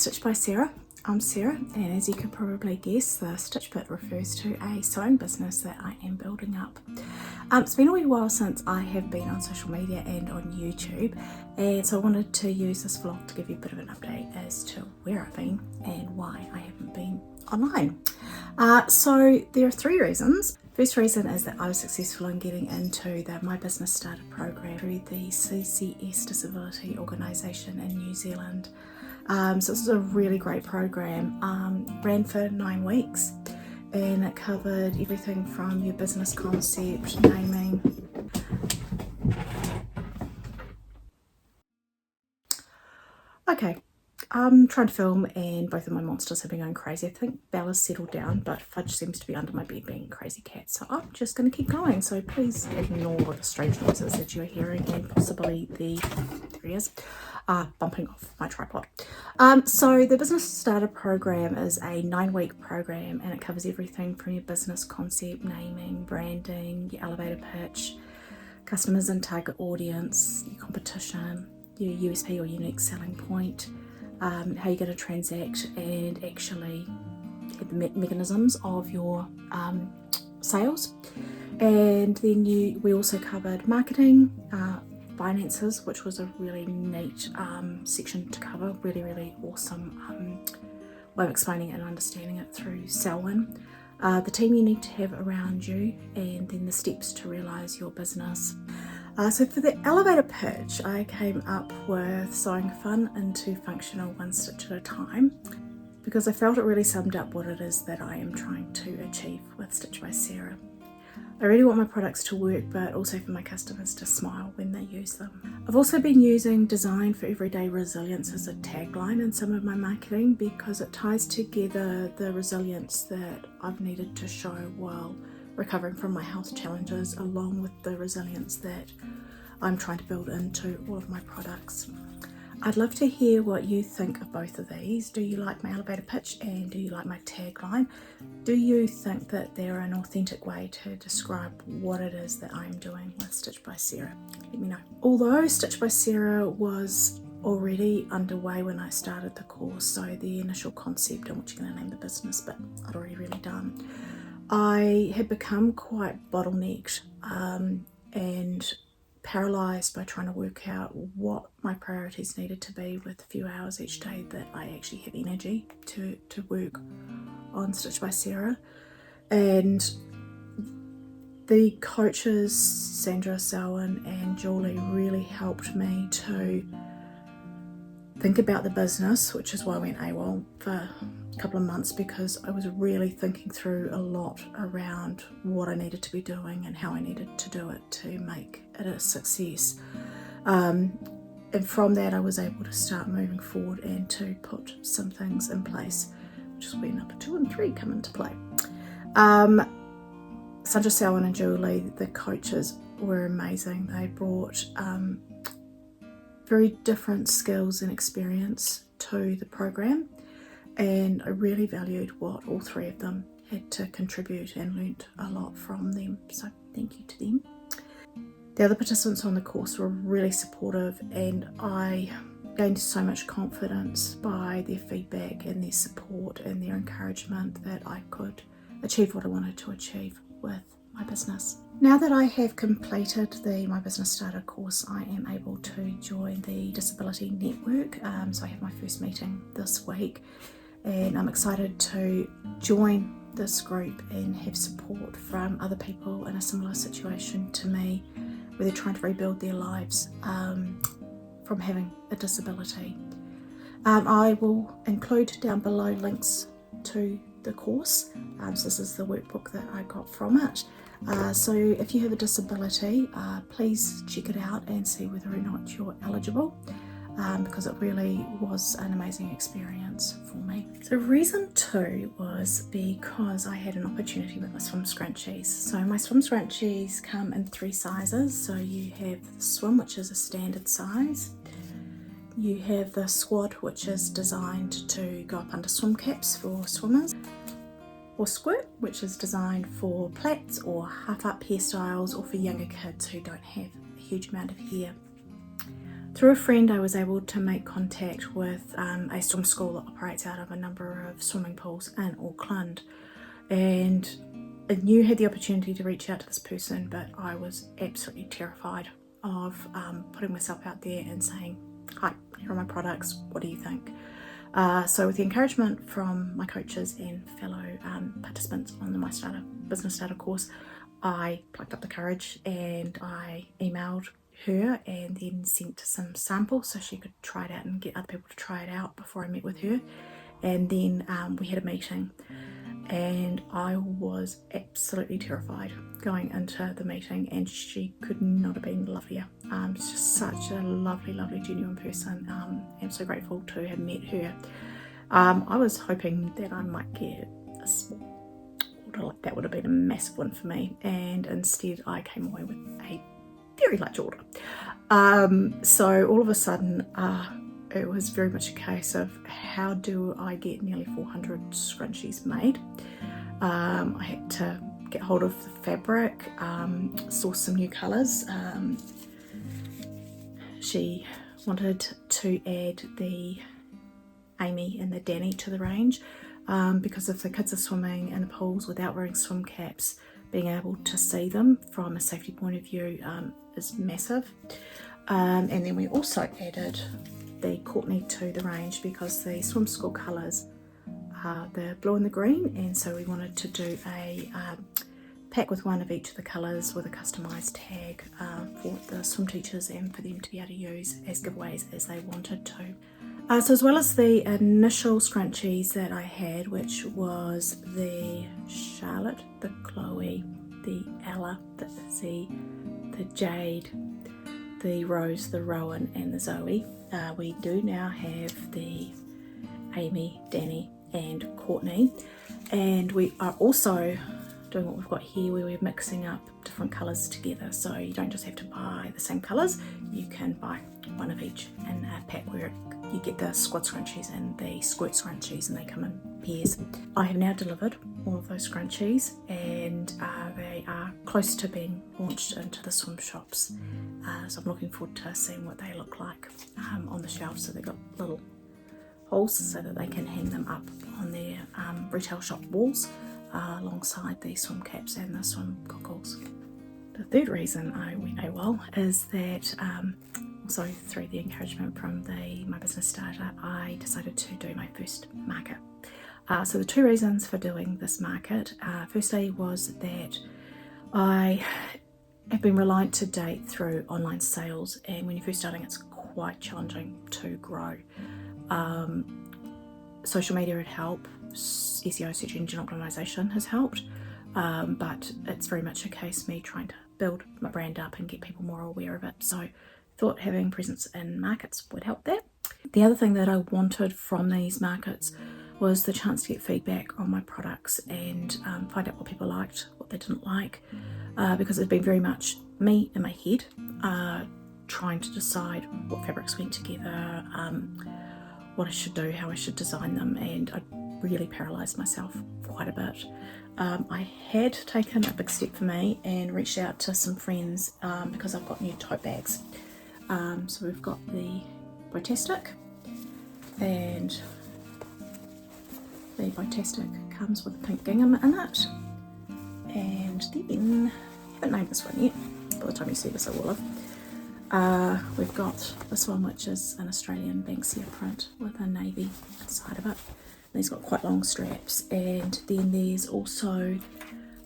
Stitch by Sarah. I'm Sarah, and as you can probably guess, the Stitch bit refers to a sewing business that I am building up. It's been a wee while since I have been on social media and on YouTube, and so I wanted to use this vlog to give you a bit of an update as to where I've been and why I haven't been online. So there are three reasons. First reason is that I was successful in getting into the My Business Starter program through the CCS Disability Organisation in New Zealand. So this is a really great program. Ran for 9 weeks, and it covered everything from your business concept, naming. Okay, I'm trying to film and both of my monsters have been going crazy. I think Bella's settled down, but Fudge seems to be under my bed being a crazy cat. So I'm just going to keep going. So please ignore the strange noises that you're hearing and possibly the, there he is, bumping off my tripod. So the Business Starter program is a 9-week program, and it covers everything from your business concept, naming, branding, your elevator pitch, customers and target audience, your competition, your USP or unique selling point, how you're going to transact and actually have the mechanisms of your sales. And then we also covered marketing, finances, which was a really neat section to cover. Really awesome way of explaining it and understanding it through Selwyn. The team you need to have around you, and then the steps to realise your business. So for the elevator pitch, I came up with sewing fun into functional, one stitch at a time, because I felt it really summed up what it is that I am trying to achieve with Stitch by Sarah. I really want my products to work, but also for my customers to smile when they use them. I've also been using design for everyday resilience as a tagline in some of my marketing, because it ties together the resilience that I've needed to show while recovering from my health challenges, along with the resilience that I'm trying to build into all of my products. I'd love to hear what you think of both of these. Do you like my elevator pitch, and do you like my tagline? Do you think that they're an authentic way to describe what it is that I'm doing with Stitch by Sarah? Let me know. Although Stitch by Sarah was already underway when I started the course, so the initial concept on which you're going to name the business, but I'd already really done, I had become quite bottlenecked and paralysed by trying to work out what my priorities needed to be with a few hours each day that I actually have energy to work on Stitch by Sarah. And the coaches, Sandra, Selwyn and Julie, really helped me to think about the business, which is why I went AWOL for a couple of months, because I was really thinking through a lot around what I needed to be doing and how I needed to do it to make it a success. And from that I was able to start moving forward and to put some things in place, which is where number 2 and 3 come into play. Sandra, Selwyn and Julie, the coaches, were amazing. They brought very different skills and experience to the program, and I really valued what all three of them had to contribute and learnt a lot from them, so thank you to them. The other participants on the course were really supportive, and I gained so much confidence by their feedback and their support and their encouragement that I could achieve what I wanted to achieve with my business. Now that I have completed the My Business Starter course, I am able to join the Disability Network. So I have my first meeting this week, and I'm excited to join this group and have support from other people in a similar situation to me, where they're trying to rebuild their lives from having a disability. I will include down below links to the course. So this is the workbook that I got from it. So if you have a disability, please check it out and see whether or not you're eligible, because it really was an amazing experience for me. So reason 2 was because I had an opportunity with my Swim Scrunchies. So my Swim Scrunchies come in 3 sizes. So you have the Swim, which is a standard size. You have the Squad, which is designed to go up under swim caps for swimmers, or Squirt, which is designed for plaits or half up hairstyles, or for younger kids who don't have a huge amount of hair. Through a friend I was able to make contact with a swim school that operates out of a number of swimming pools in Auckland, and I knew I had the opportunity to reach out to this person, but I was absolutely terrified of putting myself out there and saying, hi, here are my products, what do you think? So with the encouragement from my coaches and fellow participants on the My Starter Business Starter course, I plucked up the courage and I emailed her and then sent some samples so she could try it out and get other people to try it out before I met with her. And then we had a meeting, and I was absolutely terrified going into the meeting, and she could not have been lovelier. She's just such a lovely, lovely, genuine person. I'm so grateful to have met her. I was hoping that I might get a small order, like that would have been a massive one for me, and instead I came away with a very large order. So all of a sudden it was very much a case of how do I get nearly 400 scrunchies made. I had to get hold of the fabric, source some new colours. She wanted to add the Amy and the Danny to the range because if the kids are swimming in the pools without wearing swim caps, being able to see them from a safety point of view is massive. And then we also added the Courtney to the range because the swim school colours are the blue and the green, and so we wanted to do a pack with one of each of the colours with a customised tag for the swim teachers and for them to be able to use as giveaways as they wanted to. So as well as the initial scrunchies that I had, which was the Charlotte, the Chloe, the Ella, the Izzy, the Jade, the Rose, the Rowan and the Zoe, we do now have the Amy, Danny and Courtney, and we are also doing what we've got here where we're mixing up different colours together, so you don't just have to buy the same colours, you can buy one of each in a pack where you get the squad scrunchies and the squirt scrunchies, and they come in pairs. I have now delivered all of those scrunchies, and they are close to being launched into the swim shops, so I'm looking forward to seeing what they look like on the shelves. So they've got little holes so that they can hang them up on their retail shop walls alongside the swim caps and the swim goggles. The third reason I went AWOL is that also through the encouragement from My Business Starter, I decided to do my first market. So the two reasons for doing this market, firstly was that I have been reliant to date through online sales, and when you're first starting it's quite challenging to grow. Social media would help, SEO, search engine optimization, has helped, but it's very much a case of me trying to build my brand up and get people more aware of it. So thought having presence in markets would help there. The other thing that I wanted from these markets was the chance to get feedback on my products and find out what people liked, what they didn't like, because it's been very much me in my head trying to decide what fabrics went together, what I should do, how I should design them, and I really paralysed myself quite a bit. I had taken a big step for me and reached out to some friends because I've got new tote bags. So we've got the Botastic, and the Botastic comes with a pink gingham in it, and then I haven't named this one yet, by the time you see this I will have. We've got this one which is an Australian Banksia print with a navy inside of it. And he's got quite long straps, and then there's also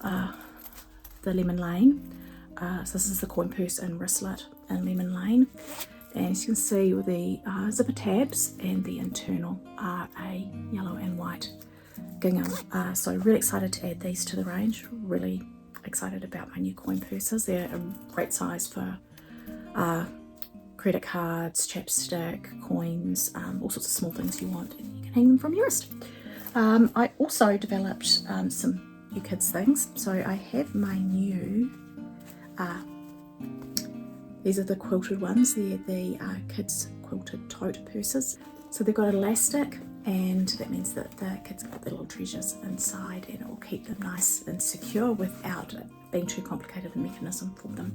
the Lemon Lane. So this is the coin purse and wristlet in Lemon Lane, and as you can see with the zipper tabs and the internal are a yellow and white gingham. So really excited to add these to the range, really excited about my new coin purses. They're a great size for credit cards, chapstick, coins, all sorts of small things you want, and you can hang them from your wrist. I also developed some new kids things. So I have my new, these are the quilted ones, they're the kids quilted tote purses. So they've got elastic, and that means that the kids can put their little treasures inside and it will keep them nice and secure without it being too complicated a mechanism for them.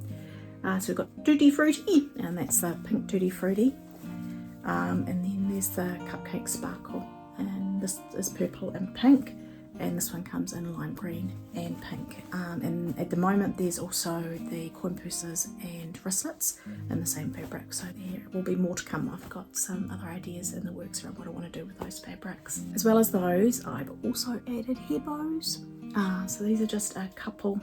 So we've got Tutti Frutti, and that's the pink Tutti Frutti. And then there's the Cupcake Sparkle, and this is purple and pink, and this one comes in lime green and pink. And at the moment there's also the coin purses and wristlets in the same fabric, so there will be more to come. I've got some other ideas in the works around what I want to do with those fabrics. As well as those, I've also added hair bows. So these are just a couple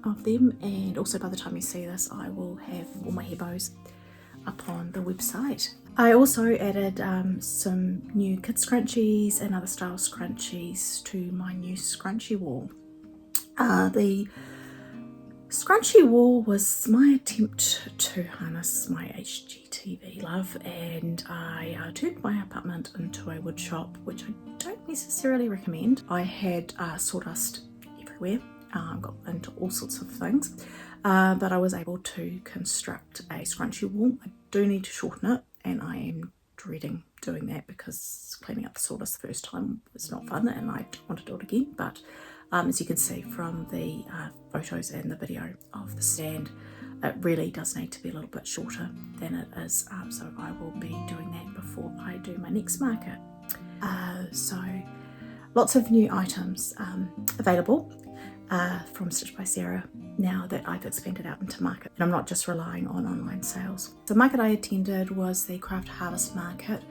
of them, and also by the time you see this I will have all my hair bows up on the website. I also added some new kid scrunchies and other style scrunchies to my new scrunchie wall. The scrunchie wall was my attempt to harness my HGTV love, and I turned my apartment into a wood shop, which I don't necessarily recommend. I had sawdust everywhere, got into all sorts of things, but I was able to construct a scrunchie wall. I do need to shorten it, and I am dreading doing that because cleaning up the sawdust the first time was not fun, and I don't want to do it again. But as you can see from the photos and the video of the stand, it really does need to be a little bit shorter than it is, so I will be doing that before I do my next market. So lots of new items available from Stitch by Sarah now that I've expanded out into market, and I'm not just relying on online sales. The market I attended was the Craft Harvest Market,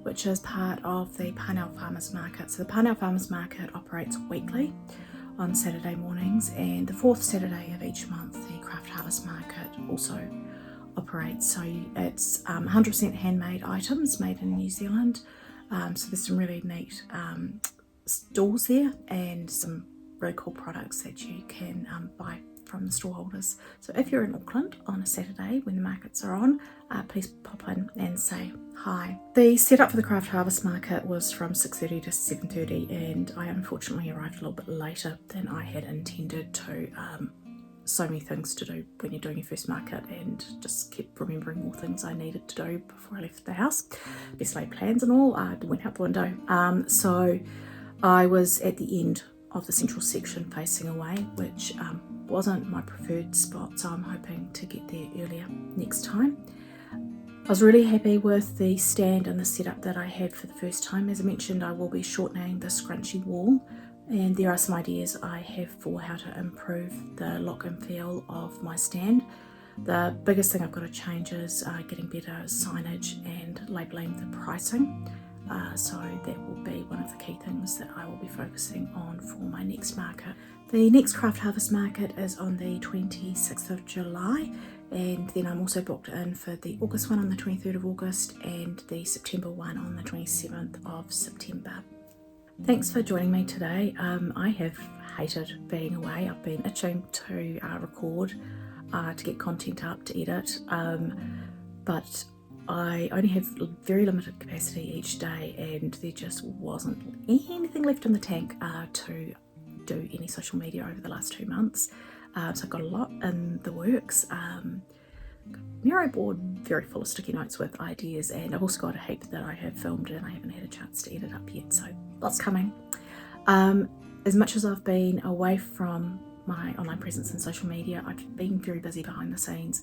which is part of the Parnell Farmers Market. So the Parnell Farmers Market operates weekly on Saturday mornings, and the fourth Saturday of each month the Craft Harvest Market also operates. So it's 100% handmade items made in New Zealand. So there's some really neat stalls there, and some really cool products that you can buy from the stallholders. So if you're in Auckland on a Saturday when the markets are on, please pop in and say hi. The setup for the Craft Harvest Market was from 6:30 to 7:30, and I unfortunately arrived a little bit later than I had intended to. So many things to do when you're doing your first market, and just kept remembering more things I needed to do before I left the house. Best laid plans and all went out the window. So I was at the end of the central section facing away, which wasn't my preferred spot, so I'm hoping to get there earlier next time. I was really happy with the stand and the setup that I had for the first time. As I mentioned, I will be shortening the scrunchie wall, and there are some ideas I have for how to improve the look and feel of my stand. The biggest thing I've got to change is getting better signage and labelling the pricing. So that will be one of the key things that I will be focusing on for my next market. The next Craft Harvest Market is on the 26th of July, and then I'm also booked in for the August one on the 23rd of August and the September one on the 27th of September. Thanks for joining me today. I have hated being away. I've been itching to record, to get content up, to edit, but I only have very limited capacity each day, and there just wasn't anything left in the tank to do any social media over the last 2 months. So I've got a lot in the works. Miro board very full of sticky notes with ideas, and I've also got a heap that I have filmed and I haven't had a chance to edit up yet, so lots coming. As much as I've been away from my online presence and social media, I've been very busy behind the scenes.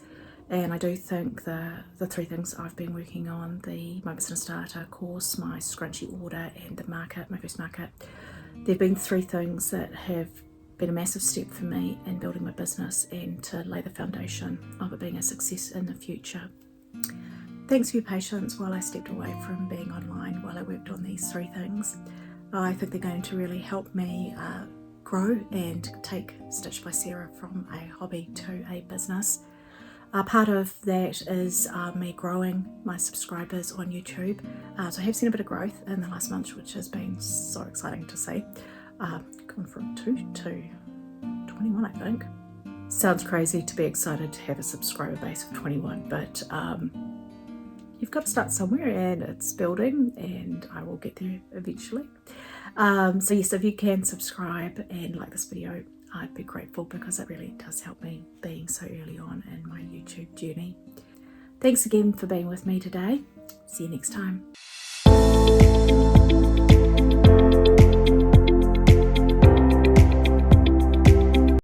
And I do think the three things I've been working on, my business starter course, my scrunchie order, and the market, my first market, there have been three things that have been a massive step for me in building my business and to lay the foundation of it being a success in the future. Thanks for your patience while I stepped away from being online while I worked on these three things. I think they're going to really help me grow and take Stitch by Sarah from a hobby to a business. Part of that is me growing my subscribers on YouTube. So I have seen a bit of growth in the last month, which has been so exciting to see. Gone from 2 to 21, I think. Sounds crazy to be excited to have a subscriber base of 21, but you've got to start somewhere, and it's building, and I will get there eventually. So yes, if you can subscribe and like this video, I'd be grateful, because it really does help me being so early on in my YouTube journey. Thanks again for being with me today. See you next time.